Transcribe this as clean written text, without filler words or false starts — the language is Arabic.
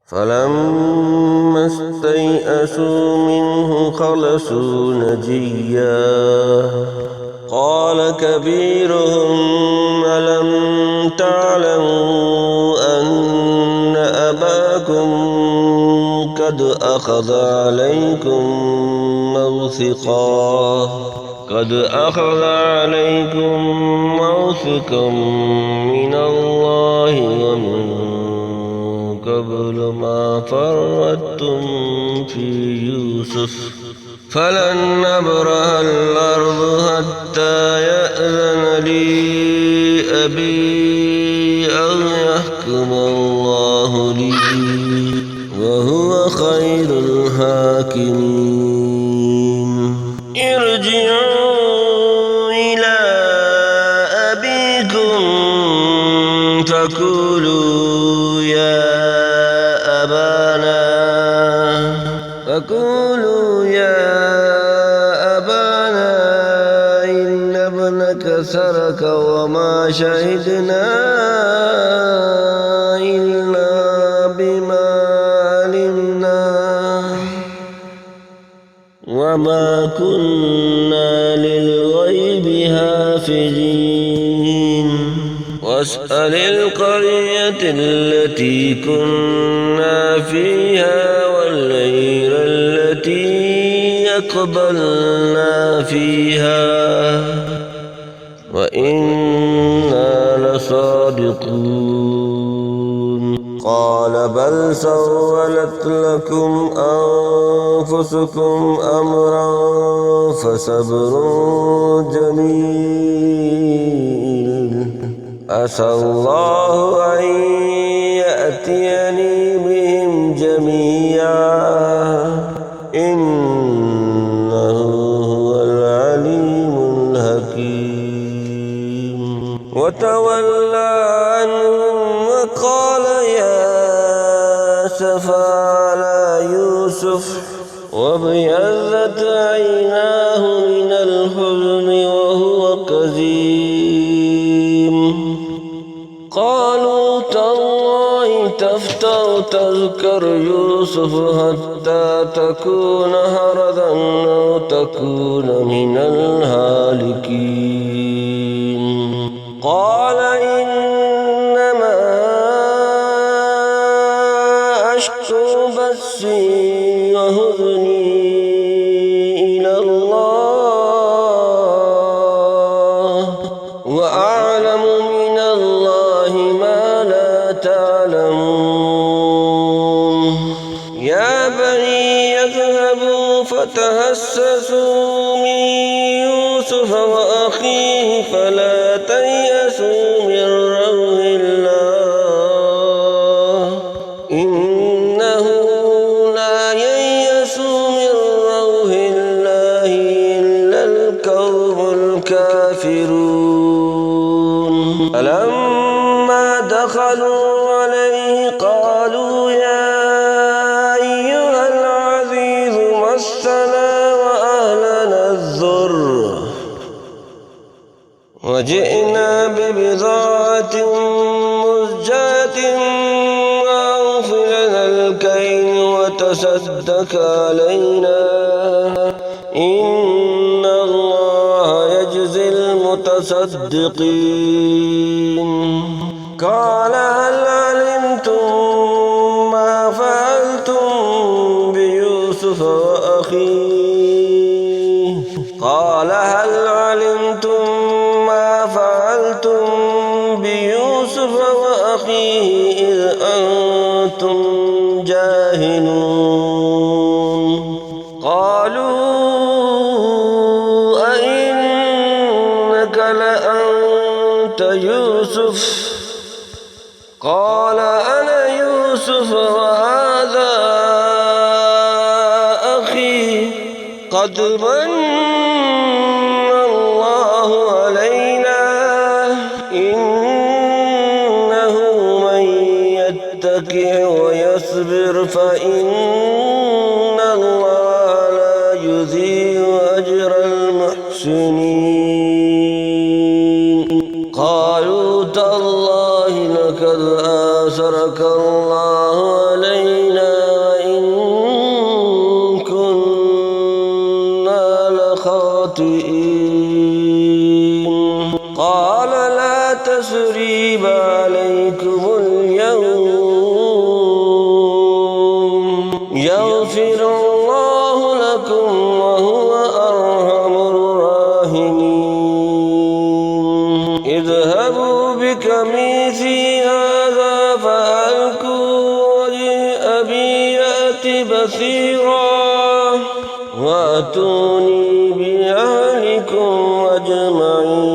فلما استيئسوا منه خلصوا نجيا قال كبيرهم ألم تعلموا أن أباكم قد أخذ عليكم موثقا من الله ومن قبل ما فرطتم في يوسف فلن أبرح الأرض حتى يأذن لي أبي أو يحكم الله لي وهو خير الحاكمين ارجعوا إلى أبيكم فقولوا يا أبانا إن ابنك سرق وما شهدنا إلا بما علمنا وما كنا للغيب حافظين واسأل القرية التي كنا فيها والعير التي أقبلنا فيها وإنا لصادقون قال بل سولت لكم أنفسكم أمرا فصبر جميل عسى الله أن يأتيني بهم جميعا إنه هو العليم الحكيم وتولى عنهم وقال يا أسفا على يوسف وابيضت عيناه من الحزن وهو كظيم قالوا تالله تفتأ تذكر يوسف حتى تكون هردا أو تكون من الهالكين قال إنما أشكو بثي وحزني إلى الله وأعلم من الله ما لا تعلمون يا بني اذهبوا فتحسسوا من يوسف وأخيه فلا تيأسوا من روح الله إنه لا ييأس من روح الله إلا القوم الكافرون فلما دخلوا عليه قالوا يا أيها العزيز مسنا وأهلنا الضر وجئنا ببضاعة مزجاة وأوف لنا الكيل وتصدق علينا إن الله يجزي المتصدقين قال هل علمتم ما فعلتم بيوسف وأخيه قال هل علمتم ما فعلتم بيوسف وأخيه إذ أنتم جاهلون قالوا أئنك لأنت يوسف قال أنا يوسف وهذا أخي قد من الله علينا إنه من يتقي ويصبر فإن الله لا يضيع أجر المحسنين قالوا تالله لقد آثرك الله علينا قال لا تثريب عليكم اليوم يغفر الله لكم وهو أرحم الراحمين اذهبوا بقميصي هذا فألقوا وجه أبي يأت بصيرا وأتوني بأهلكم أجمعين